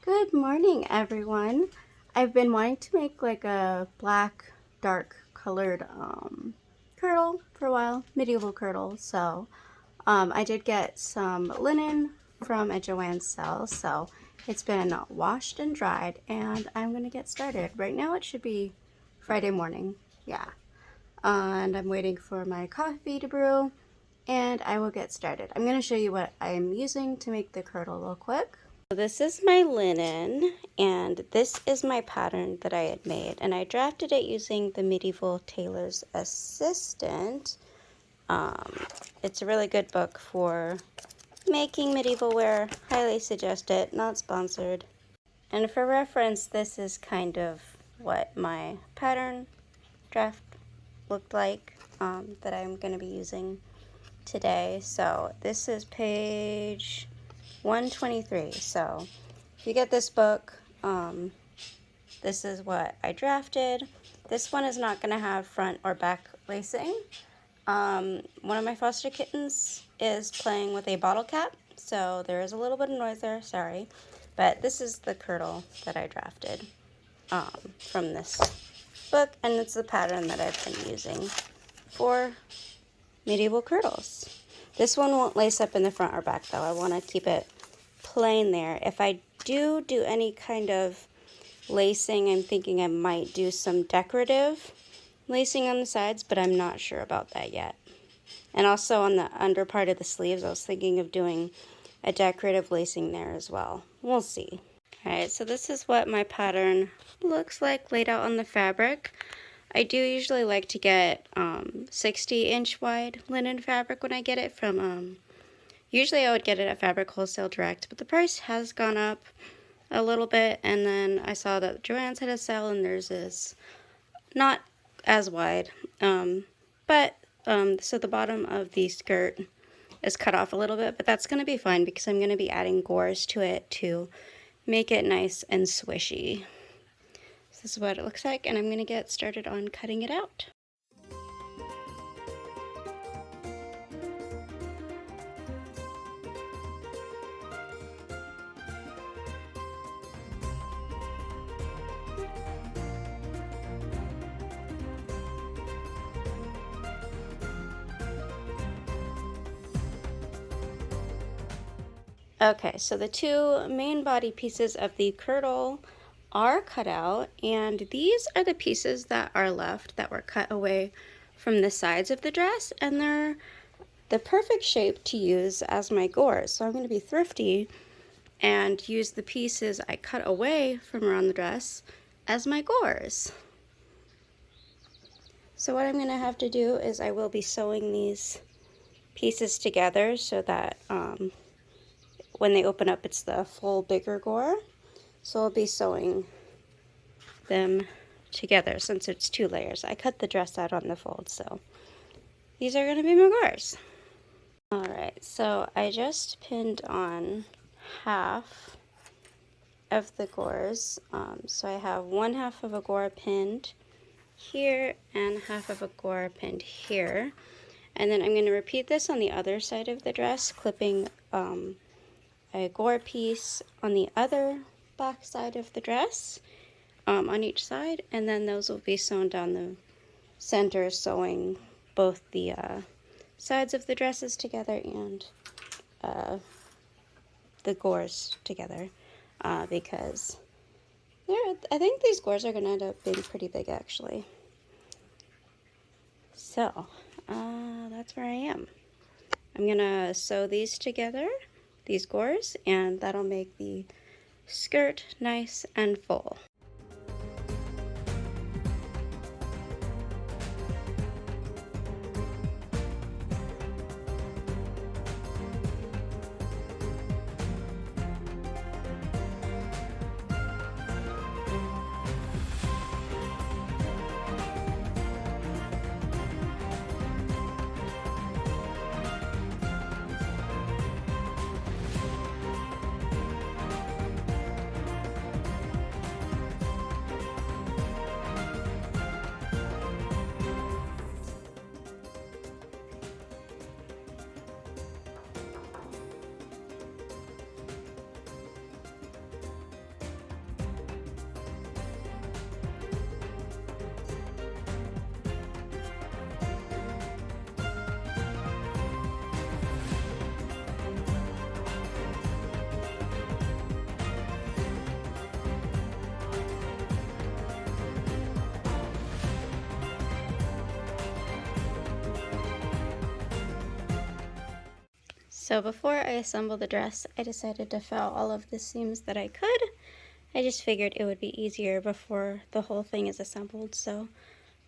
Good morning, everyone. I've been wanting to make like a black, dark colored kirtle for a while, medieval kirtle. So I did get some linen from a Joann's sale. So it's been washed and dried, and I'm gonna get started. Right now it should be Friday morning, yeah. And I'm waiting for my coffee to brew, and I will get started. I'm gonna show you what I am using to make the kirtle real quick. This is my linen, and this is my pattern that I had made, and I drafted it using the Medieval Tailor's Assistant. It's a really good book for making medieval wear. Highly suggest it. Not sponsored. And for reference, this is kind of what my pattern draft looked like that I'm going to be using today. So this is page 123. So if you get this book, this is what I drafted. This one is not going to have front or back lacing. One of my foster kittens is playing with a bottle cap, so there is a little bit of noise there, sorry. But this is the kirtle that I drafted from this book, and it's the pattern that I've been using for medieval kirtles. This one won't lace up in the front or back though. I want to keep it plain there. If I do any kind of lacing, I'm thinking I might do some decorative lacing on the sides, but I'm not sure about that yet. And also on the under part of the sleeves, I was thinking of doing a decorative lacing there as well. We'll see. Alright, so this is what my pattern looks like laid out on the fabric. I do usually like to get 60-inch wide linen fabric when I get it from, usually I would get it at Fabric Wholesale Direct, but the price has gone up a little bit, and then I saw that Joann's had a sale and theirs is not as wide, so the bottom of the skirt is cut off a little bit, but that's going to be fine because I'm going to be adding gores to it to make it nice and swishy. So this is what it looks like, and I'm going to get started on cutting it out. Okay, so the two main body pieces of the kirtle are cut out, and these are the pieces that are left that were cut away from the sides of the dress, and they're the perfect shape to use as my gores. So I'm going to be thrifty and use the pieces I cut away from around the dress as my gores. So what I'm going to have to do is I will be sewing these pieces together so that when they open up, it's the full bigger gore. So I'll be sewing them together since it's 2 layers. I cut the dress out on the fold, so these are going to be my gores. Alright, so I just pinned on half of the gores. So I have 1/2 of a gore pinned here and 1/2 of a gore pinned here. And then I'm going to repeat this on the other side of the dress, clipping a gore piece on the other back side of the dress on each side, and then those will be sewn down the center, sewing both the sides of the dresses together and the gores together because I think these gores are going to end up being pretty big actually. So that's where I am. I'm going to sew these together, these gores, and that'll make the skirt nice and full. So before I assemble the dress, I decided to fill all of the seams that I could. I just figured it would be easier before the whole thing is assembled. So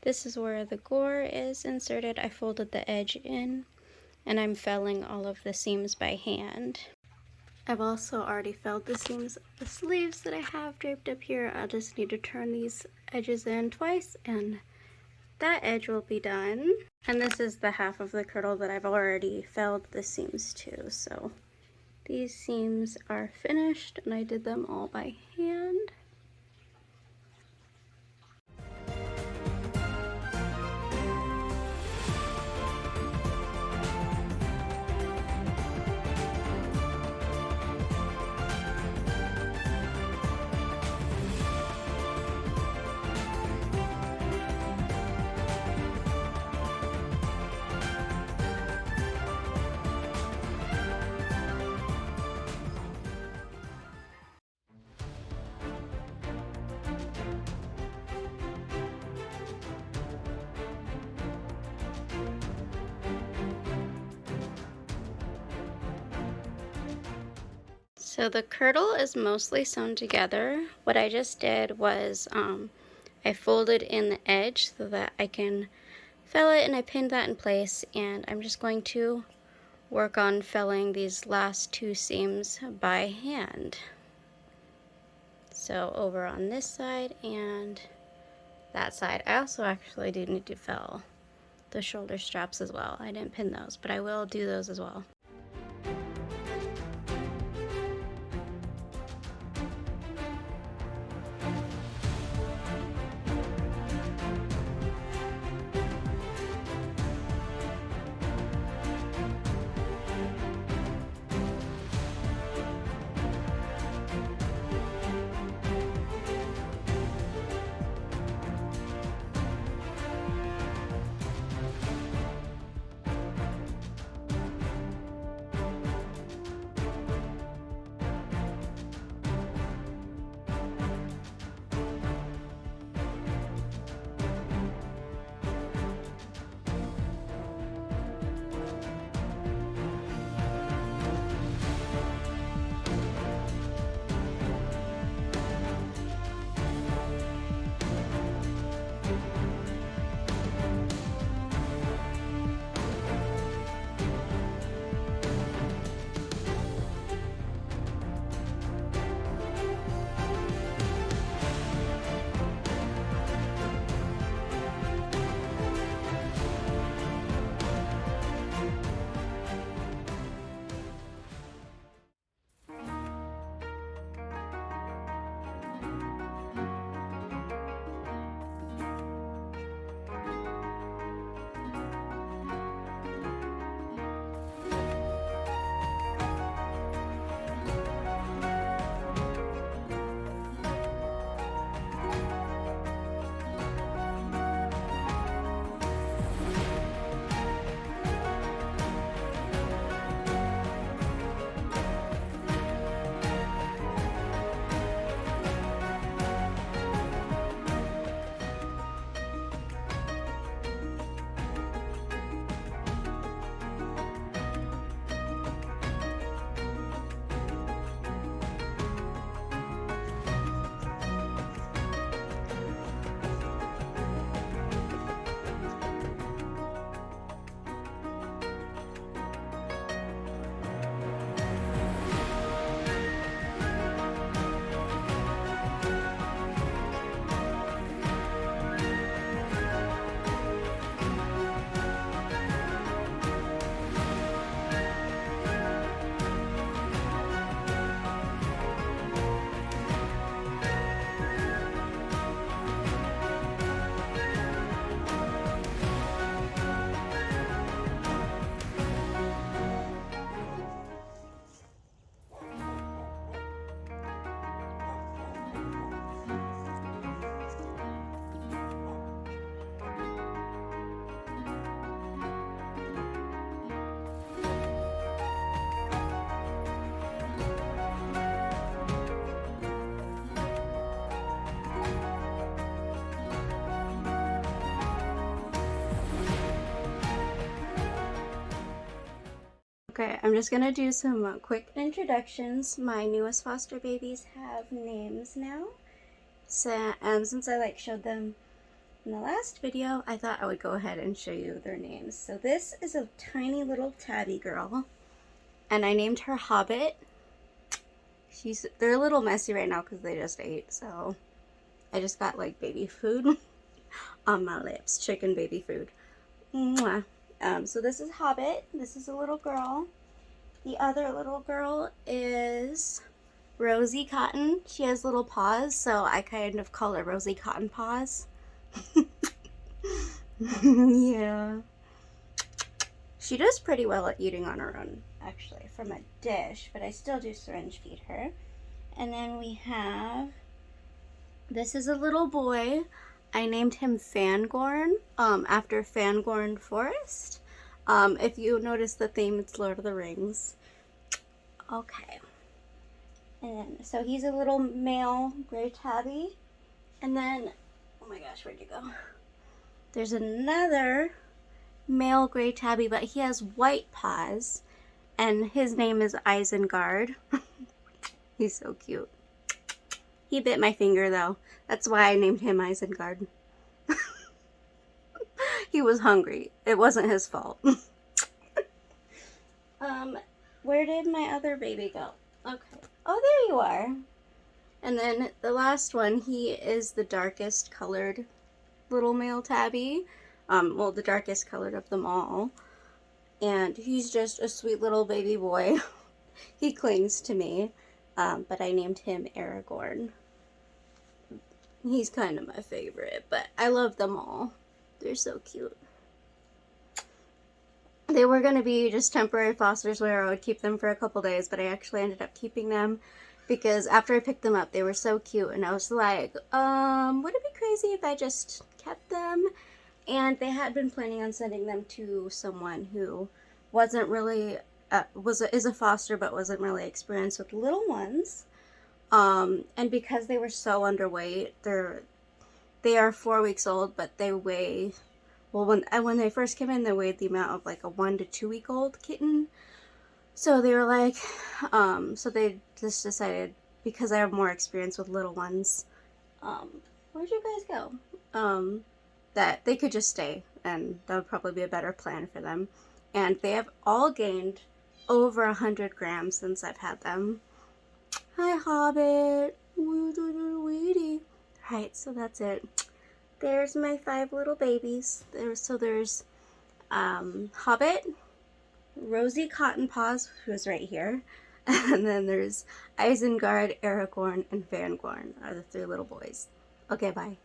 this is where the gore is inserted. I folded the edge in, and I'm felling all of the seams by hand. I've also already filled the seams of the sleeves that I have draped up here. I'll just need to turn these edges in twice, and that edge will be done. And this is the half of the kirtle that I've already filled the seams to. So these seams are finished, and I did them all by hand. So the kirtle is mostly sewn together. What I just did was I folded in the edge so that I can fill it, and I pinned that in place, and I'm just going to work on filling these last two seams by hand. So over on this side and that side. I also actually do need to fill the shoulder straps as well. I didn't pin those, but I will do those as well. Okay, I'm just gonna do some quick introductions. My newest foster babies have names now. So, since I showed them in the last video, I thought I would go ahead and show you their names. So this is a tiny little tabby girl, and I named her Hobbit. They're a little messy right now because they just ate, so I just got like baby food on my lips, chicken baby food. Mwah. So this is Hobbit. This is a little girl. The other little girl is Rosie Cotton. She has little paws, so I kind of call her Rosie Cotton Paws. Yeah. She does pretty well at eating on her own, actually, from a dish, but I still do syringe feed her. And then we have, this is a little boy. I named him Fangorn, after Fangorn Forest. If you notice the theme, it's Lord of the Rings. Okay. And so he's a little male gray tabby. And then, oh my gosh, where'd you go? There's another male gray tabby, but he has white paws. And his name is Isengard. He's so cute. He bit my finger, though. That's why I named him Isengard. He was hungry. It wasn't his fault. Where did my other baby go? Okay. Oh, there you are. And then the last one, he is the darkest colored little male tabby. Well, the darkest colored of them all. And he's just a sweet little baby boy. He clings to me. But I named him Aragorn. He's kind of my favorite, but I love them all. They're so cute. They were going to be just temporary fosters where I would keep them for a couple days, but I actually ended up keeping them because after I picked them up, they were so cute, and I was like, would it be crazy if I just kept them? And they had been planning on sending them to someone who wasn't really, is a foster, but wasn't really experienced with little ones. And because they were so underweight, they are 4 weeks old, but they weigh, well, when they first came in, they weighed the amount of like a 1 to 2 week old kitten. So they were like, so they just decided, because I have more experience with little ones, where'd you guys go? That they could just stay, and that would probably be a better plan for them. And they have all gained over 100 grams since I've had them. Hi, Hobbit. Alright, so that's it. There's my 5 little babies. There's Hobbit, Rosie Cotton Paws, who's right here, and then there's Isengard, Aragorn, and Fangorn are the 3 little boys. Okay, bye.